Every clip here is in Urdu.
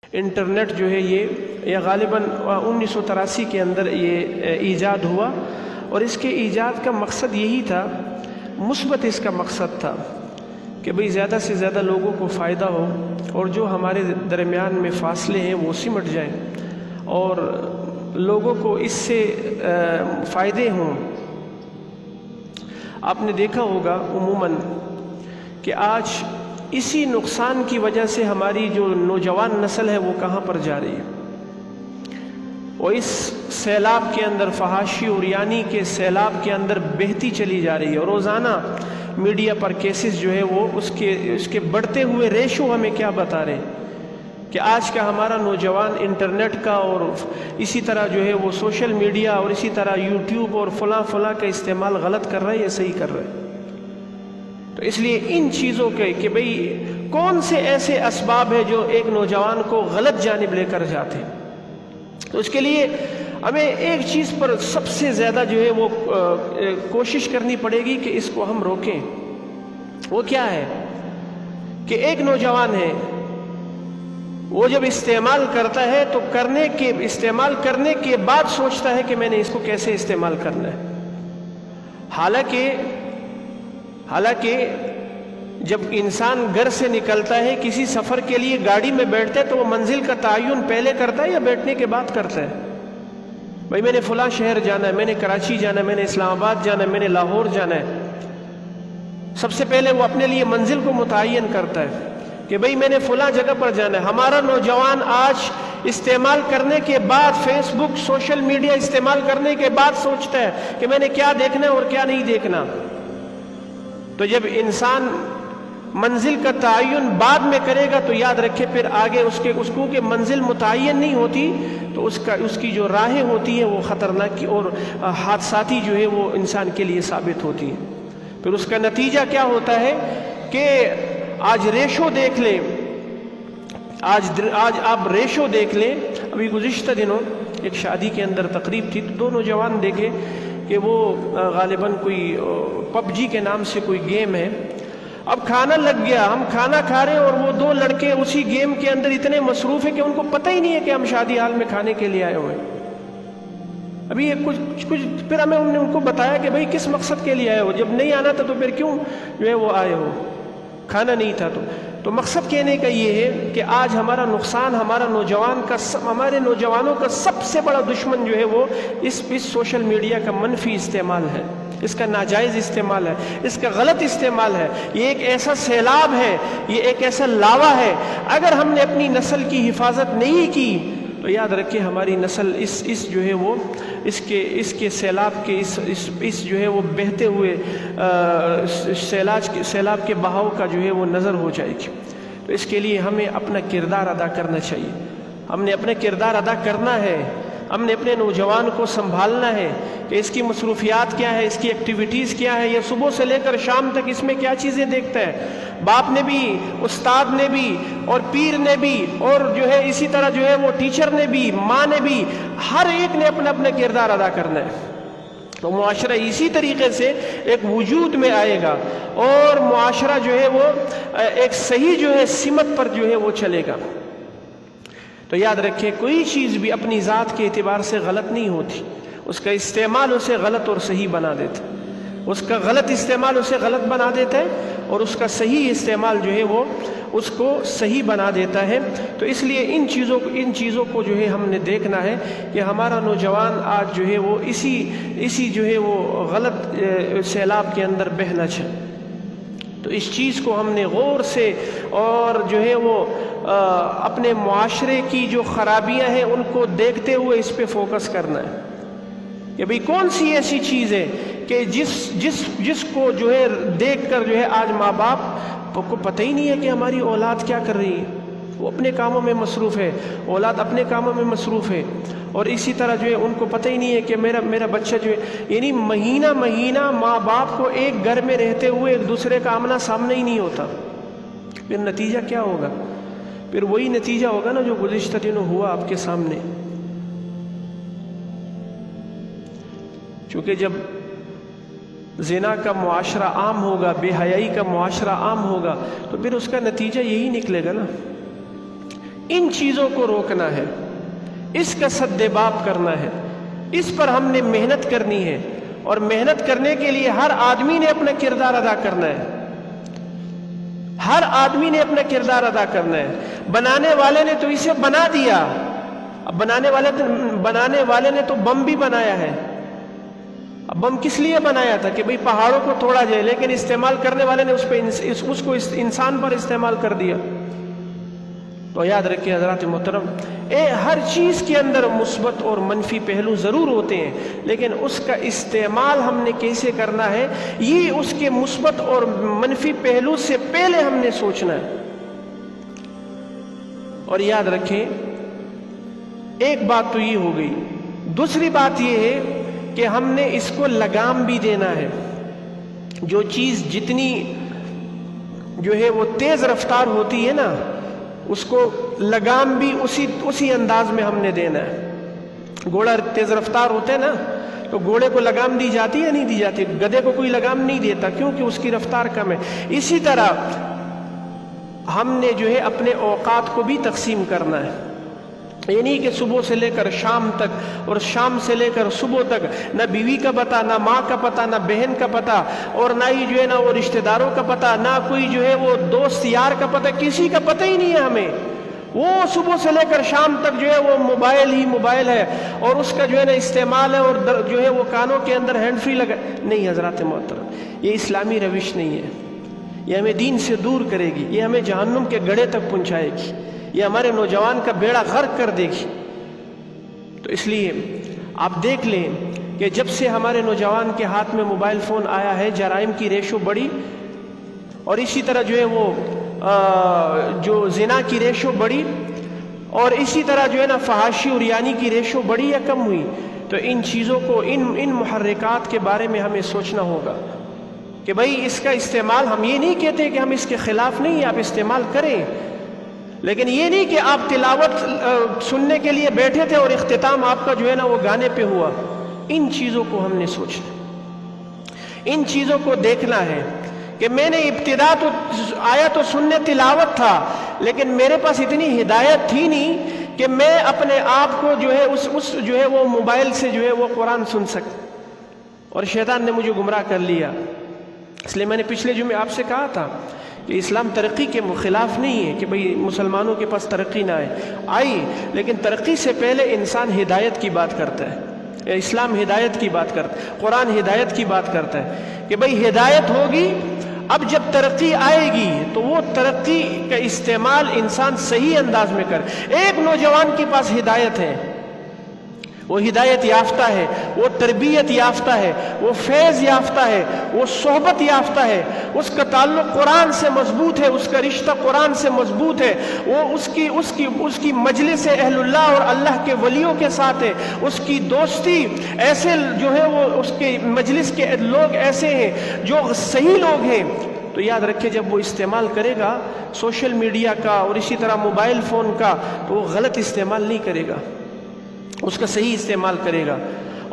انٹرنیٹ جو ہے یہ غالباً 1983 کے اندر یہ ایجاد ہوا، اور اس کے ایجاد کا مقصد یہی تھا، مثبت اس کا مقصد تھا کہ بھئی زیادہ سے زیادہ لوگوں کو فائدہ ہو، اور جو ہمارے درمیان میں فاصلے ہیں وہ سمٹ جائیں، اور لوگوں کو اس سے فائدے ہوں۔ آپ نے دیکھا ہوگا عموماً کہ آج اسی نقصان کی وجہ سے ہماری جو نوجوان نسل ہے وہ کہاں پر جا رہی ہے، وہ اس سیلاب کے اندر، فحاشی اور یعنی کے سیلاب کے اندر بہتی چلی جا رہی ہے، اور روزانہ میڈیا پر کیسز جو ہے وہ اس کے بڑھتے ہوئے ریشو ہمیں کیا بتا رہے ہیں کہ آج کا ہمارا نوجوان انٹرنیٹ کا اور اسی طرح جو ہے وہ سوشل میڈیا اور اسی طرح یوٹیوب اور فلاں کا استعمال غلط کر رہا ہے یا صحیح کر رہا ہے۔ تو اس لیے ان چیزوں کے کہ بھئی کون سے ایسے اسباب ہیں جو ایک نوجوان کو غلط جانب لے کر جاتے ہیں، تو اس کے لیے ہمیں ایک چیز پر سب سے زیادہ جو ہے وہ کوشش کرنی پڑے گی کہ اس کو ہم روکیں۔ وہ کیا ہے کہ ایک نوجوان ہے، وہ جب استعمال کرتا ہے تو استعمال کرنے کے بعد سوچتا ہے کہ میں نے اس کو کیسے استعمال کرنا ہے۔ حالانکہ جب انسان گھر سے نکلتا ہے کسی سفر کے لیے گاڑی میں بیٹھتا ہے تو وہ منزل کا تعین پہلے کرتا ہے یا بیٹھنے کے بعد کرتا ہے؟ بھائی میں نے فلاں شہر جانا ہے، میں نے کراچی جانا ہے، میں نے اسلام آباد جانا ہے، میں نے لاہور جانا ہے۔ سب سے پہلے وہ اپنے لیے منزل کو متعین کرتا ہے کہ بھئی میں نے فلاں جگہ پر جانا ہے۔ ہمارا نوجوان آج استعمال کرنے کے بعد، فیس بک، سوشل میڈیا استعمال کرنے کے بعد سوچتا ہے کہ میں نے کیا دیکھنا ہے اور کیا نہیں دیکھنا۔ تو جب انسان منزل کا تعین بعد میں کرے گا تو یاد رکھے پھر آگے اس کو کہ منزل متعین نہیں ہوتی تو اس کی جو راہیں ہوتی ہیں وہ خطرناک اور حادثاتی جو ہے وہ انسان کے لیے ثابت ہوتی ہیں۔ پھر اس کا نتیجہ کیا ہوتا ہے کہ آج ریشو دیکھ لیں، آج آپ ریشو دیکھ لیں۔ ابھی گزشتہ دنوں ایک شادی کے اندر تقریب تھی، تو 2 نوجوان دیکھے کہ وہ غالباً کوئی پب جی کے نام سے کوئی گیم ہے۔ اب کھانا لگ گیا، ہم کھانا کھا رہے ہیں اور وہ 2 لڑکے اسی گیم کے اندر اتنے مصروف ہیں کہ ان کو پتہ ہی نہیں ہے کہ ہم شادی حال میں کھانے کے لیے آئے ہوئے ہیں۔ ابھی یہ کچھ پھر ہم نے ان کو بتایا کہ بھئی کس مقصد کے لیے آئے ہو، جب نہیں آنا تھا تو پھر کیوں جو ہے وہ آئے ہو، کھانا نہیں تھا تو مقصد کہنے کا یہ ہے کہ آج ہمارا نقصان، ہمارے نوجوانوں کا سب سے بڑا دشمن جو ہے وہ اس سوشل میڈیا کا منفی استعمال ہے، اس کا ناجائز استعمال ہے، اس کا غلط استعمال ہے۔ یہ ایک ایسا سیلاب ہے، یہ ایک ایسا لاوا ہے، اگر ہم نے اپنی نسل کی حفاظت نہیں کی تو یاد رکھیں ہماری نسل اس جو ہے وہ اس کے سیلاب کے اس جو ہے وہ بہتے ہوئے سیلاب کے بہاؤ کا جو ہے وہ نظر ہو جائے گی۔ تو اس کے لیے ہمیں اپنا کردار ادا کرنا چاہیے، ہم نے اپنا کردار ادا کرنا ہے، ہم نے اپنے نوجوان کو سنبھالنا ہے کہ اس کی مصروفیات کیا ہے، اس کی ایکٹیویٹیز کیا ہے، یہ صبح سے لے کر شام تک اس میں کیا چیزیں دیکھتا ہے۔ باپ نے بھی، استاد نے بھی، اور پیر نے بھی، اور جو ہے اسی طرح جو ہے وہ ٹیچر نے بھی، ماں نے بھی، ہر ایک نے اپنا اپنا کردار ادا کرنا ہے۔ تو معاشرہ اسی طریقے سے ایک وجود میں آئے گا اور معاشرہ جو ہے وہ ایک صحیح جو ہے سمت پر جو ہے وہ چلے گا۔ تو یاد رکھیں کوئی چیز بھی اپنی ذات کے اعتبار سے غلط نہیں ہوتی، اس کا استعمال اسے غلط اور صحیح بنا دیتا ہے، اس کا غلط استعمال اسے غلط بنا دیتا ہے اور اس کا صحیح استعمال جو ہے وہ اس کو صحیح بنا دیتا ہے۔ تو اس لیے ان چیزوں کو جو ہے ہم نے دیکھنا ہے کہ ہمارا نوجوان آج جو ہے وہ اسی جو ہے وہ غلط سیلاب کے اندر بہنا چاہے۔ تو اس چیز کو ہم نے غور سے اور جو ہے وہ اپنے معاشرے کی جو خرابیاں ہیں ان کو دیکھتے ہوئے اس پہ فوکس کرنا ہے کہ بھئی کون سی ایسی چیز ہے کہ جس کو جو ہے دیکھ کر جو ہے آج ماں باپ کو پتہ ہی نہیں ہے کہ ہماری اولاد کیا کر رہی ہے، وہ اپنے کاموں میں مصروف ہے، اولاد اپنے کاموں میں مصروف ہے، اور اسی طرح جو ہے ان کو پتہ ہی نہیں ہے کہ میرا بچہ جو ہے، یعنی مہینہ ماں باپ کو ایک گھر میں رہتے ہوئے ایک دوسرے کا آمنا سامنا ہی نہیں ہوتا۔ پھر نتیجہ کیا ہوگا؟ پھر وہی نتیجہ ہوگا نا جو گزشتہ دنوں ہوا آپ کے سامنے۔ چونکہ جب زنا کا معاشرہ عام ہوگا، بے حیائی کا معاشرہ عام ہوگا تو پھر اس کا نتیجہ یہی نکلے گا نا ان چیزوں کو روکنا ہے، اس کا سدباب کرنا ہے، اس پر ہم نے محنت کرنی ہے، اور محنت کرنے کے لیے ہر آدمی نے اپنا کردار ادا کرنا ہے، ہر آدمی نے اپنا کردار ادا کرنا ہے۔ بنانے والے نے تو اسے بنا دیا، اب بنانے والے نے تو بم بھی بنایا ہے۔ اب بم کس لیے بنایا تھا؟ کہ بھئی پہاڑوں کو توڑا جائے، لیکن استعمال کرنے والے نے اس کو انسان پر استعمال کر دیا۔ تو یاد رکھیں حضرات محترم، ہر چیز کے اندر مثبت اور منفی پہلو ضرور ہوتے ہیں، لیکن اس کا استعمال ہم نے کیسے کرنا ہے، یہ اس کے مثبت اور منفی پہلو سے پہلے ہم نے سوچنا ہے۔ اور یاد رکھیں ایک بات تو یہ ہو گئی، دوسری بات یہ ہے کہ ہم نے اس کو لگام بھی دینا ہے۔ جو چیز جتنی جو ہے وہ تیز رفتار ہوتی ہے نا، اس کو لگام بھی اسی انداز میں ہم نے دینا ہے۔ گھوڑا تیز رفتار ہوتا ہے نا، تو گھوڑے کو لگام دی جاتی ہے نہیں دی جاتی؟ گدھے کو کوئی لگام نہیں دیتا، کیونکہ اس کی رفتار کم ہے۔ اسی طرح ہم نے جو ہے اپنے اوقات کو بھی تقسیم کرنا ہے، یعنی کہ صبح سے لے کر شام تک، اور شام سے لے کر صبح تک نہ بیوی کا پتہ، نہ ماں کا پتہ، نہ بہن کا پتہ، اور نہ ہی جو ہے نا وہ رشتہ داروں کا پتہ، نہ کوئی جو ہے وہ دوست یار کا پتہ، کسی کا پتہ ہی نہیں ہے ہمیں۔ وہ صبح سے لے کر شام تک جو ہے وہ موبائل ہی موبائل ہے، اور اس کا جو ہے نا استعمال ہے، اور جو ہے وہ کانوں کے اندر ہینڈ فری لگا۔ نہیں حضرات محترم، یہ اسلامی روش نہیں ہے، یہ ہمیں دین سے دور کرے گی، یہ ہمیں جہنم کے گڑھے تک پہنچائے گی، یہ ہمارے نوجوان کا بیڑا غرق کر دے گی۔ تو اس لیے آپ دیکھ لیں کہ جب سے ہمارے نوجوان کے ہاتھ میں موبائل فون آیا ہے، جرائم کی ریشو بڑھی، اور اسی طرح جو ہے وہ جو زنا کی ریشو بڑھی، اور اسی طرح جو ہے نا فحاشی اور ریانی کی ریشو بڑھی یا کم ہوئی؟ تو ان چیزوں کو، ان محرکات کے بارے میں ہمیں سوچنا ہوگا کہ بھئی اس کا استعمال، ہم یہ نہیں کہتے کہ ہم اس کے خلاف نہیں، آپ استعمال کریں، لیکن یہ نہیں کہ آپ تلاوت سننے کے لیے بیٹھے تھے اور اختتام آپ کا جو ہے نا وہ گانے پہ ہوا۔ ان چیزوں کو ہم نے سوچنا، ان چیزوں کو دیکھنا ہے کہ میں نے ابتدا تو آیا تو سننے تلاوت تھا، لیکن میرے پاس اتنی ہدایت تھی نہیں کہ میں اپنے آپ کو جو ہے اس جو ہے وہ موبائل سے جو ہے وہ قرآن سن سکتا، اور شیطان نے مجھے گمراہ کر لیا۔ اس لیے میں نے پچھلے جمعے آپ سے کہا تھا کہ اسلام ترقی کے خلاف نہیں ہے کہ بھئی مسلمانوں کے پاس ترقی نہ آئی، لیکن ترقی سے پہلے انسان ہدایت کی بات کرتا ہے، اسلام ہدایت کی بات کرتا ہے، قرآن ہدایت کی بات کرتا ہے کہ بھئی ہدایت ہوگی، اب جب ترقی آئے گی تو وہ ترقی کا استعمال انسان صحیح انداز میں کر۔ ایک نوجوان کے پاس ہدایت ہے، وہ ہدایت یافتہ ہے، وہ تربیت یافتہ ہے، وہ فیض یافتہ ہے، وہ صحبت یافتہ ہے، اس کا تعلق قرآن سے مضبوط ہے، اس کا رشتہ قرآن سے مضبوط ہے، وہ اس کی مجلس اہل اللہ اور اللہ کے ولیوں کے ساتھ ہے، اس کی دوستی ایسے جو ہے وہ اس کے مجلس کے لوگ ایسے ہیں جو صحیح لوگ ہیں۔ تو یاد رکھے جب وہ استعمال کرے گا سوشل میڈیا کا اور اسی طرح موبائل فون کا، تو وہ غلط استعمال نہیں کرے گا، اس کا صحیح استعمال کرے گا،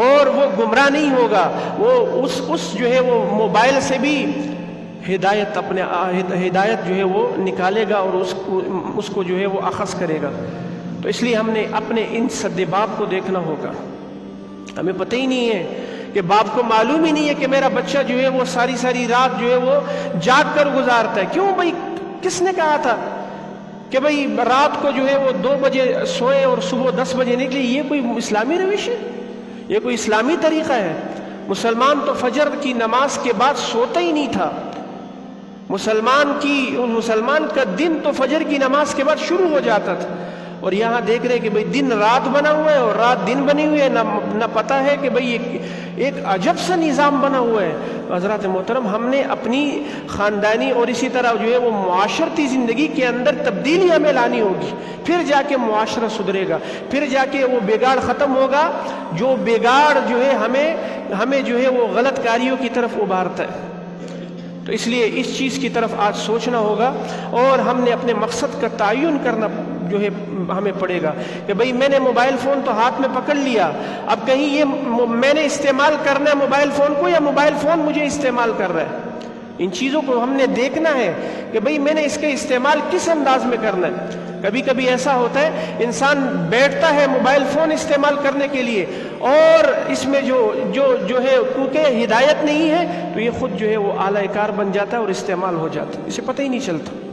اور وہ گمراہ نہیں ہوگا، وہ اس جو ہے وہ موبائل سے بھی ہدایت جو ہے وہ نکالے گا، اور اس کو جو ہے وہ اخذ کرے گا۔ تو اس لیے ہم نے اپنے ان سدباب کو دیکھنا ہوگا۔ ہمیں پتہ ہی نہیں ہے کہ باپ کو معلوم ہی نہیں ہے کہ میرا بچہ جو ہے وہ ساری رات جو ہے وہ جاگ کر گزارتا ہے۔ کیوں بھائی؟ کس نے کہا تھا کہ بھئی رات کو جو ہے وہ 2 بجے سوئے اور صبح 10 بجے نکلے؟ یہ کوئی اسلامی روش ہے؟ یہ کوئی اسلامی طریقہ ہے؟ مسلمان تو فجر کی نماز کے بعد سوتا ہی نہیں تھا، مسلمان کا دن تو فجر کی نماز کے بعد شروع ہو جاتا تھا، اور یہاں دیکھ رہے کہ بھئی دن رات بنا ہوا ہے اور رات دن بنی ہوئی ہے، نہ پتہ ہے کہ بھئی ایک عجب سا نظام بنا ہوا ہے۔ حضرات محترم، ہم نے اپنی خاندانی اور اسی طرح جو ہے وہ معاشرتی زندگی کے اندر تبدیلی ہمیں لانی ہوگی، پھر جا کے معاشرہ سدھرے گا، پھر جا کے وہ بگاڑ ختم ہوگا، جو بگاڑ جو ہے ہمیں جو ہے وہ غلط کاریوں کی طرف ابھارتا ہے۔ تو اس لیے اس چیز کی طرف آج سوچنا ہوگا، اور ہم نے اپنے مقصد کا تعین کرنا جو ہے ہمیں پڑے گا کہ بھئی میں نے موبائل فون تو ہاتھ میں پکڑ لیا، اب کہیں یہ میں نے استعمال کرنا ہے موبائل فون کو یا موبائل فون مجھے استعمال کر رہا ہے؟ ان چیزوں کو ہم نے دیکھنا ہے کہ بھئی میں نے اس کا استعمال کس انداز میں کرنا ہے۔ کبھی کبھی ایسا ہوتا ہے انسان بیٹھتا ہے موبائل فون استعمال کرنے کے لیے اور اس میں جو ہے کیونکہ ہدایت نہیں ہے تو یہ خود جو ہے وہ اعلی کار بن جاتا ہے اور استعمال ہو جاتا ہے، اسے پتہ ہی نہیں چلتا۔